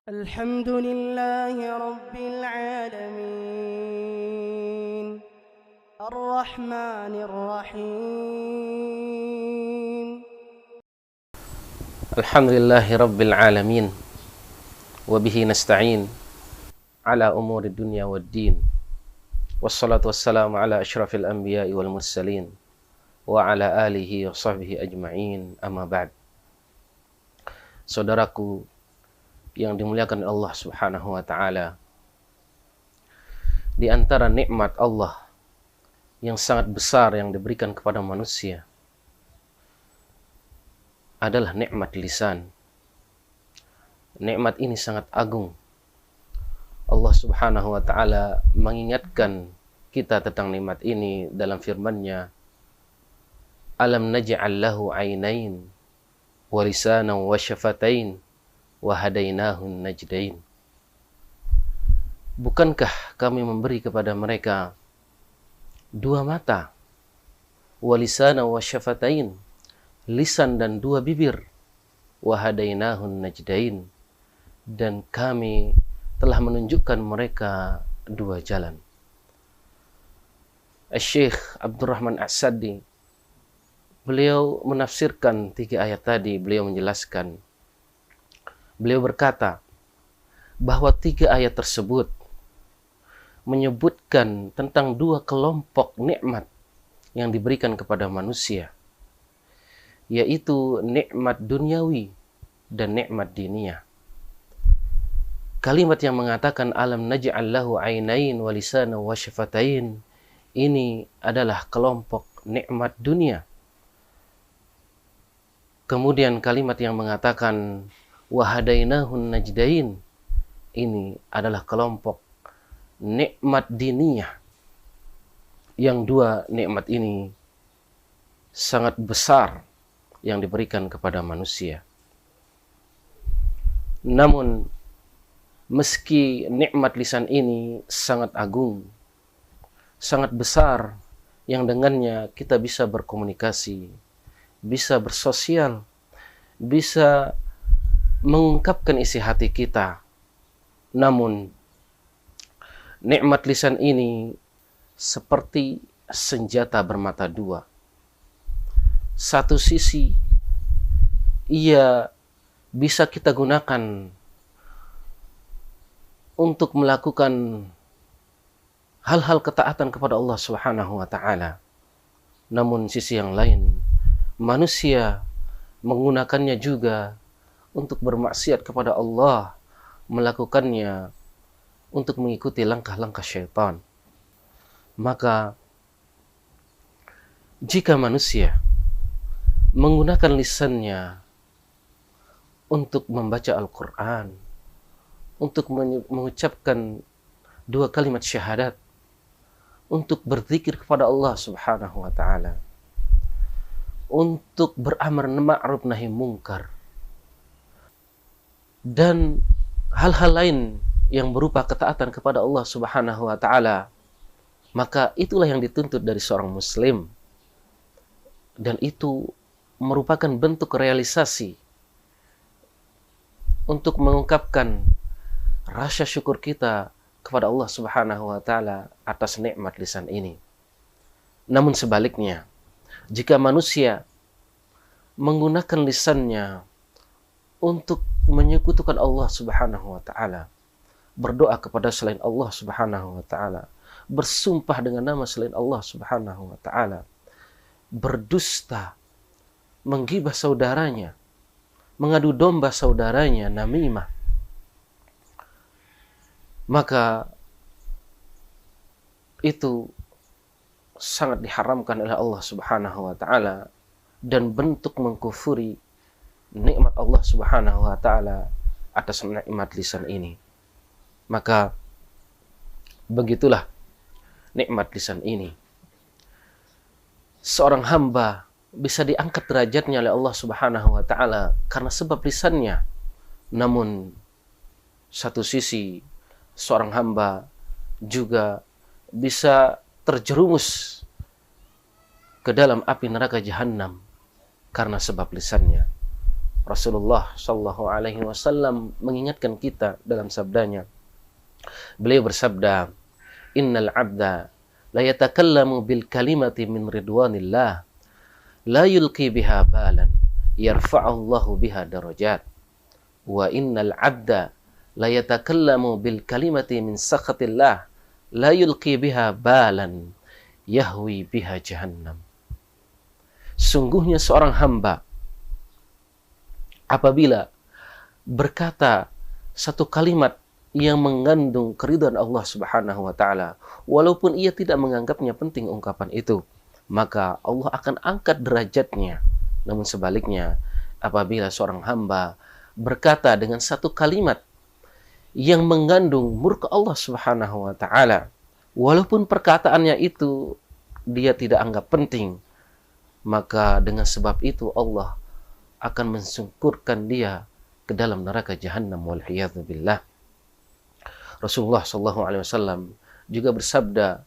الحمد لله رب العالمين الرحمن الرحيم الحمد لله رب العالمين وبه نستعين على أمور الدنيا والدين والصلاة والسلام على أشرف الأنبياء والمرسلين وعلى آله وصحبه أجمعين أما بعد. Saudaraku yang dimuliakan Allah Subhanahu wa taala, di antara nikmat Allah yang sangat besar yang diberikan kepada manusia adalah nikmat lisan. Nikmat ini sangat agung. Allah Subhanahu wa taala mengingatkan kita tentang nikmat ini dalam firman-Nya, "Alam naj'al lahu 'ainain wa lisanan wa syafatain wa hadainahun najdain." Bukankah kami memberi kepada mereka dua mata, wa lisanan wa syafatain, lisan dan dua bibir, wa hadainahun najdain, dan kami telah menunjukkan mereka dua jalan. Syekh Abdurrahman As-Sa'di, beliau menafsirkan 3 ayat tadi. Beliau menjelaskan, beliau berkata bahwa 3 ayat tersebut menyebutkan tentang 2 kelompok nikmat yang diberikan kepada manusia, yaitu nikmat duniawi dan nikmat diniyah. Kalimat yang mengatakan alam naj'al lahu 'ainain wa lisanan wa syafatain, ini adalah kelompok nikmat dunia. Kemudian kalimat yang mengatakan wa hadainahun najdain, ini adalah kelompok nikmat diniyah, yang 2 nikmat ini sangat besar yang diberikan kepada manusia. Namun meski nikmat lisan ini sangat agung, sangat besar, yang dengannya kita bisa berkomunikasi, bisa bersosial, bisa mengungkapkan isi hati kita, namun nikmat lisan ini seperti senjata bermata dua. Satu sisi ia bisa kita gunakan untuk melakukan hal-hal ketaatan kepada Allah Subhanahu wa taala. Namun sisi yang lain, manusia menggunakannya juga untuk bermaksiat kepada Allah, melakukannya untuk mengikuti langkah-langkah syaitan. Maka jika manusia menggunakan lisannya untuk membaca Al-Quran, untuk mengucapkan 2 kalimat syahadat, untuk berzikir kepada Allah Subhanahu wa taala, untuk beramar ma'ruf nahi mungkar, dan hal-hal lain yang berupa ketaatan kepada Allah Subhanahu wa taala, maka itulah yang dituntut dari seorang muslim, dan itu merupakan bentuk realisasi untuk mengungkapkan rasa syukur kita kepada Allah Subhanahu wa taala atas nikmat lisan ini. Namun sebaliknya, jika manusia menggunakan lisannya untuk menyekutukan Allah Subhanahu wa taala, berdoa kepada selain Allah Subhanahu wa taala, bersumpah dengan nama selain Allah Subhanahu wa taala, berdusta, menggibah saudaranya, mengadu domba saudaranya, namimah, maka itu sangat diharamkan oleh Allah Subhanahu wa taala dan bentuk mengkufuri nikmat Allah Subhanahu wa taala atas nikmat lisan ini. Maka begitulah nikmat lisan ini. Seorang hamba bisa diangkat derajatnya oleh Allah Subhanahu wa taala karena sebab lisannya. Namun satu sisi seorang hamba juga bisa terjerumus ke dalam api neraka jahanam karena sebab lisannya. Rasulullah Shallallahu Alaihi Wasallam mengingatkan kita dalam sabdanya. Beliau bersabda, Innal abda la yatakallamu bil kalimati min ridwanillah la yulqi biha balan yarfa'allahu biha darajat wa innal abda la yatakallamu bil kalimati min sakhatillah la yulqi biha balan yahwi biha jahannam. Sungguhnya seorang hamba apabila berkata satu kalimat yang mengandung keridhaan Allah Subhanahu wa taala, walaupun ia tidak menganggapnya penting ungkapan itu, maka Allah akan angkat derajatnya. Namun sebaliknya, apabila seorang hamba berkata dengan satu kalimat yang mengandung murka Allah Subhanahu wa taala, walaupun perkataannya itu dia tidak anggap penting, maka dengan sebab itu Allah akan mensungkurkan dia ke dalam neraka Jahannam wal'iyadzu billah. Rasulullah sallallahu alaihi wasallam juga bersabda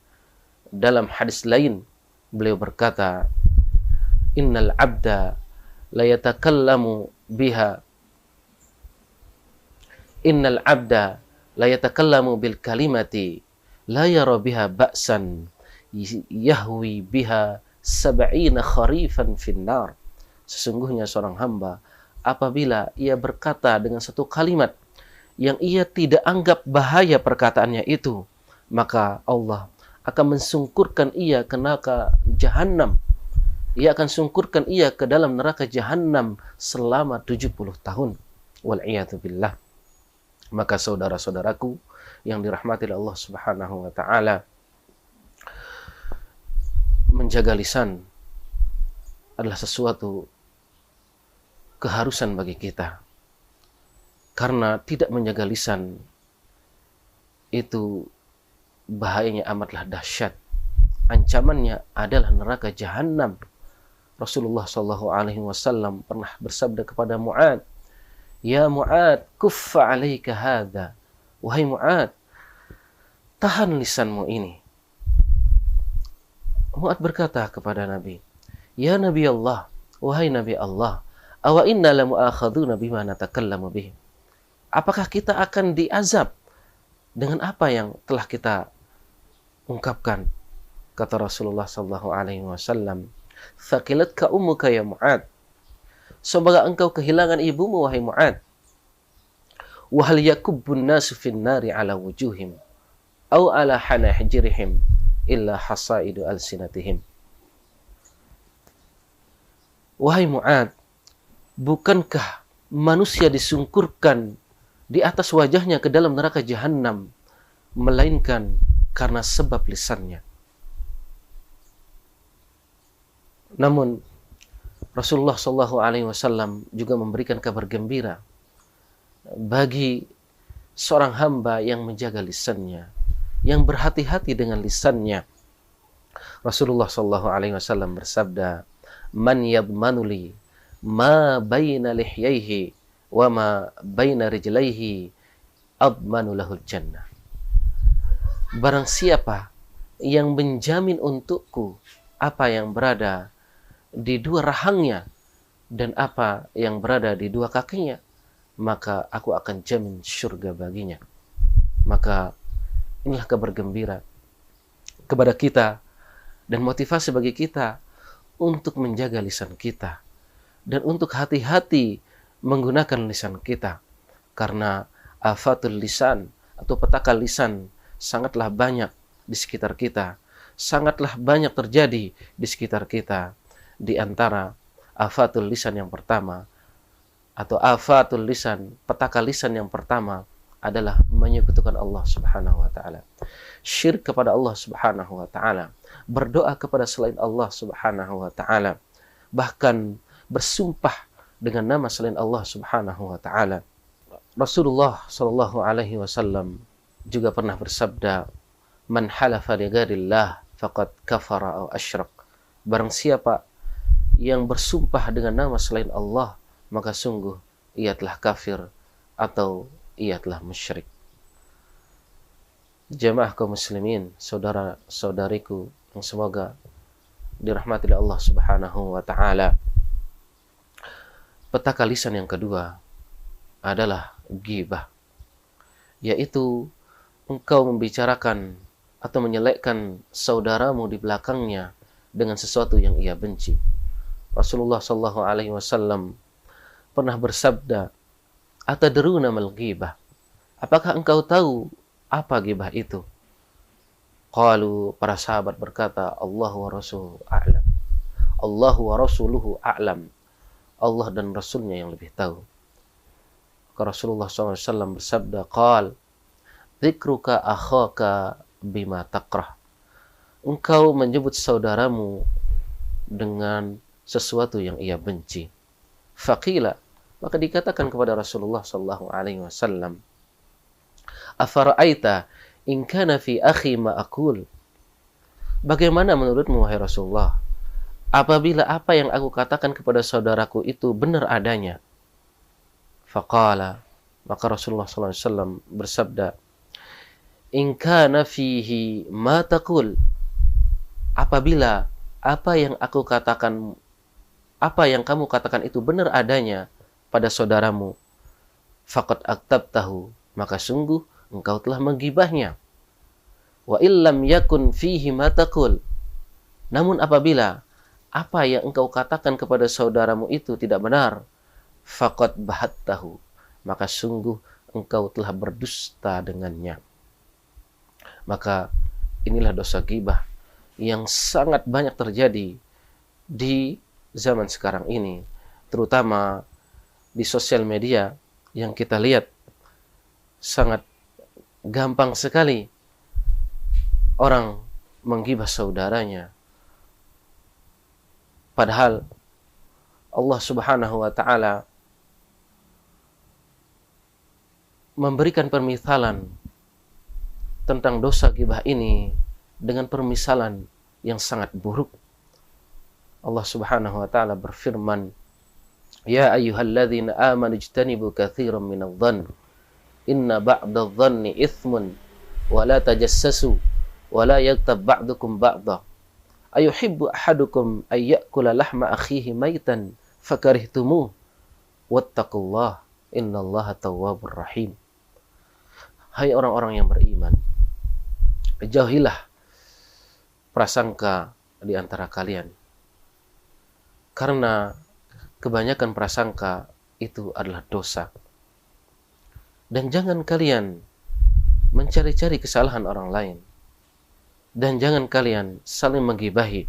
dalam hadis lain, beliau berkata, Innal abda la yatakallamu biha Innal abda la yatakallamu bil kalimati la yara biha ba'san yahwi biha sab'ina kharifan finnar. Sesungguhnya seorang hamba apabila ia berkata dengan satu kalimat yang ia tidak anggap bahaya perkataannya itu, maka Allah akan mensungkurkan ia ke neraka Jahannam. Ia akan sungkurkan ia ke dalam neraka Jahannam selama 70 tahun. Wal'iyadu billah. Maka saudara-saudaraku yang dirahmati Allah Subhanahu wa taala, menjaga lisan adalah sesuatu keharusan bagi kita. Karena tidak menjaga lisan itu bahayanya amatlah dahsyat. Ancamannya adalah neraka Jahannam. Rasulullah sallallahu alaihi wasallam pernah bersabda kepada Mu'ad, "Ya Mu'ad, kuffa 'alaika hadza." Wahai Mu'ad, tahan lisanmu ini. Mu'ad berkata kepada Nabi, "Ya Nabi Allah, wahai Nabi Allah, awa inna la mu'akhaduna bima natakallamu bih." Apakah kita akan diazab dengan apa yang telah kita ungkapkan? Kata Rasulullah sallallahu alaihi wasallam, "Thaqilatka ummuka ya Mu'ad." Semoga engkau kehilangan ibumu wahai Mu'ad. Wa hal yakubbun nasu fin nari ala wujuhim aw ala hanahjirihim illa hasaidu alsinatihim. Wahai Mu'ad, bukankah manusia disungkurkan di atas wajahnya ke dalam neraka Jahannam melainkan karena sebab lisannya? Namun Rasulullah sallallahu alaihi wasallam juga memberikan kabar gembira bagi seorang hamba yang menjaga lisannya, yang berhati-hati dengan lisannya. Rasulullah sallallahu alaihi wasallam bersabda, "Man yadmanu li ma baina lihyaihi wa ma baina rijlaihi admanu lahul jannah." Barang siapa yang menjamin untukku apa yang berada di dua rahangnya dan apa yang berada di dua kakinya, maka aku akan jamin surga baginya. Maka inilah kabar gembira kepada kita dan motivasi bagi kita untuk menjaga lisan kita dan untuk hati-hati menggunakan lisan kita, karena afatul lisan atau petaka lisan sangatlah banyak di sekitar kita, sangatlah banyak terjadi di sekitar kita. Di antara afatul lisan yang pertama atau afatul lisan, petaka lisan yang pertama adalah menyekutukan Allah Subhanahu wa taala. Syirik kepada Allah Subhanahu wa taala, berdoa kepada selain Allah Subhanahu wa taala, bahkan bersumpah dengan nama selain Allah Subhanahu wa taala. Rasulullah sallallahu alaihi wasallam juga pernah bersabda, "Man halafa li ghairillah faqad kafara aw asyrak." Barang siapa yang bersumpah dengan nama selain Allah, maka sungguh ia telah kafir atau ia telah musyrik. Jamaah kaum muslimin, saudara-saudariku yang semoga dirahmati oleh Allah Subhanahu wa taala. Petaka lisan yang kedua adalah ghibah, yaitu engkau membicarakan atau menyelekkan saudaramu di belakangnya dengan sesuatu yang ia benci. Rasulullah sallallahu alaihi wasallam pernah bersabda, "Atadruna mal ghibah?" Apakah engkau tahu apa ghibah itu? Qalu, para sahabat berkata, Allahu wa rasuluhu a'lam. Allahu wa rasuluhu a'lam. Allah dan Rasulnya yang lebih tahu. Maka Rasulullah SAW bersabda, Qal, dzikruka akhaka bima takrah. Engkau menyebut saudaramu dengan sesuatu yang ia benci. Faqila, maka dikatakan kepada Rasulullah SAW, Afara'aita in kana fi akhi ma aqul. Bagaimana menurutmu wahai Rasulullah apabila apa yang aku katakan kepada saudaraku itu benar adanya? Faqala, maka Rasulullah SAW bersabda, in kana fihi ma taqul. Apabila apa yang aku katakan, apa yang kamu katakan itu benar adanya pada saudaramu, faqad aktabtahu, maka sungguh engkau telah menggibahnya. Wa illam yakun fihi ma taqul. Namun apabila apa yang engkau katakan kepada saudaramu itu tidak benar, faqad bahattahu, maka sungguh engkau telah berdusta dengannya. Maka inilah dosa ghibah yang sangat banyak terjadi di zaman sekarang ini, terutama di sosial media yang kita lihat sangat gampang sekali orang menggibah saudaranya. Padahal Allah Subhanahu wa taala memberikan permisalan tentang dosa ghibah ini dengan permisalan yang sangat buruk. Allah Subhanahu wa taala berfirman, "Ya ayyuhalladzina amanu ijtanibu katsiran minadh-dhann inna ba'dadh-dhanni itsmun wa la tajassasu wa la yaghtab ba'dukum ba'dha ayuhibbu ahadukum ay ya'kula lahma akhihi maitan fakarihtumuh wattaqullaha innallaha tawwabur rahim." Hai orang-orang yang beriman, jauhilah prasangka di antara kalian, karena kebanyakan prasangka itu adalah dosa. Dan jangan kalian mencari-cari kesalahan orang lain. Dan jangan kalian saling menggibahi.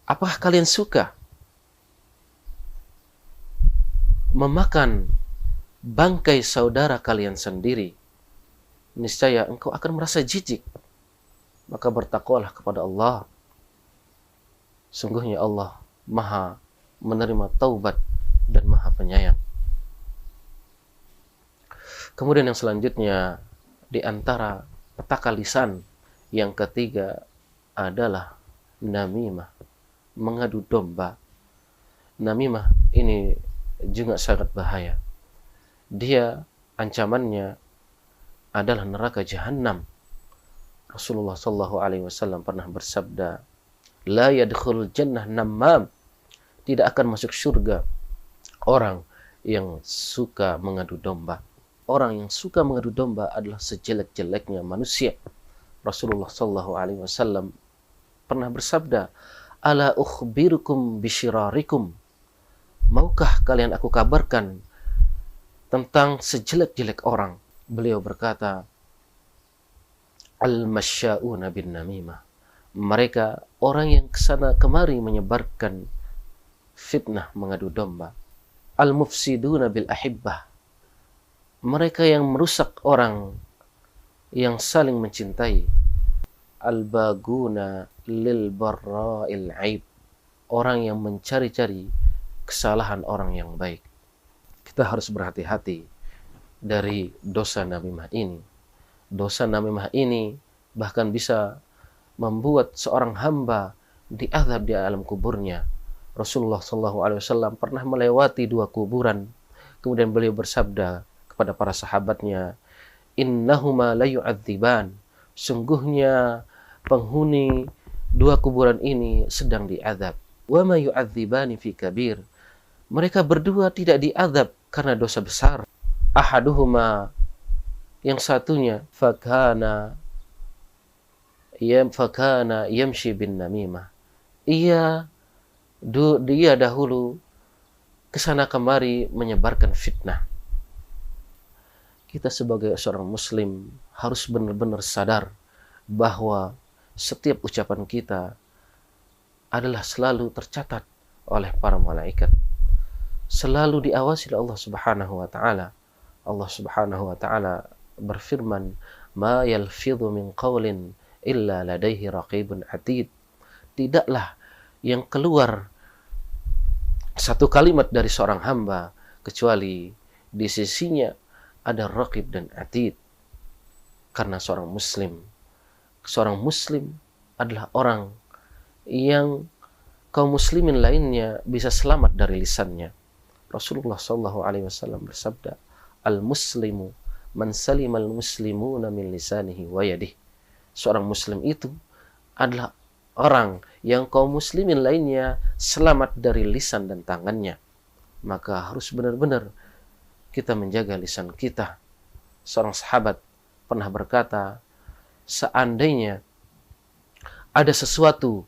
Apakah kalian suka memakan bangkai saudara kalian sendiri? Niscaya engkau akan merasa jijik. Maka bertakwalah kepada Allah. Sungguhnya Allah Maha menerima taubat dan Maha penyayang. Kemudian yang selanjutnya, di antara petaka lisan yang ketiga adalah namimah, mengadu domba. Namimah ini juga sangat bahaya. Dia ancamannya adalah neraka jahanam. Rasulullah SAW pernah bersabda, la yadkhul jannah namam. Tidak akan masuk surga orang yang suka mengadu domba. Orang yang suka mengadu domba adalah sejelek-jeleknya manusia. Rasulullah SAW pernah bersabda, ala ukhbirukum bisyirarikum. Maukah kalian aku kabarkan tentang sejelek-jelek orang? Beliau berkata, al-masya'una bin namimah. Mereka orang yang kesana kemari menyebarkan fitnah mengadu domba. Al-mufsiduna bil ahibbah. Mereka yang merusak orang yang saling mencintai. Al-baguna lil barra'il aib. Orang yang mencari-cari kesalahan orang yang baik. Kita harus berhati-hati dari dosa namimah ini. Dosa namimah ini bahkan bisa membuat seorang hamba diazab di alam kuburnya. Rasulullah SAW pernah melewati 2 kuburan. Kemudian beliau bersabda kepada para sahabatnya, innahuma la yu'adziban. Sungguhnya penghuni dua kuburan ini sedang diazab. Wa ma yu'adzibani fi kabir. Mereka berdua tidak diazab karena dosa besar. Ahaduhuma, yang satunya, fakana yamshi bin namimah. Dia dahulu kesana kemari menyebarkan fitnah. Kita sebagai seorang muslim harus benar-benar sadar bahwa setiap ucapan kita adalah selalu tercatat oleh para malaikat, selalu diawasi oleh Allah Subhanahu wa taala. Allah Subhanahu wa taala berfirman, "Ma yalfidhu min qawlin illa ladaihi raqibun atid." Tidaklah yang keluar satu kalimat dari seorang hamba kecuali di sisinya ada raqib dan atid. Karena seorang muslim adalah orang yang kaum muslimin lainnya bisa selamat dari lisannya. Rasulullah SAW bersabda, "Al-muslimu man salimal muslimuna min lisanihi wa yadihi." Seorang muslim itu adalah orang yang kaum muslimin lainnya selamat dari lisan dan tangannya. Maka harus benar-benar kita menjaga lisan kita. Seorang sahabat pernah berkata, seandainya ada sesuatu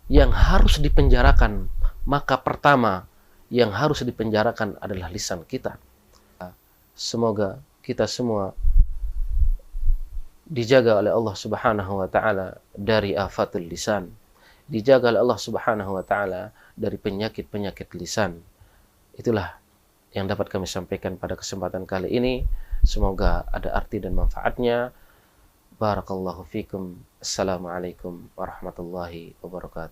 yang harus dipenjarakan, maka pertama yang harus dipenjarakan adalah lisan kita. Semoga kita semua dijaga oleh Allah Subhanahu wa taala dari afatul lisan, dijaga oleh Allah Subhanahu wa taala dari penyakit-penyakit lisan. Itulah yang dapat kami sampaikan pada kesempatan kali ini. Semoga ada arti dan manfaatnya. Barakallahu fikum. Assalamualaikum warahmatullahi wabarakatuh.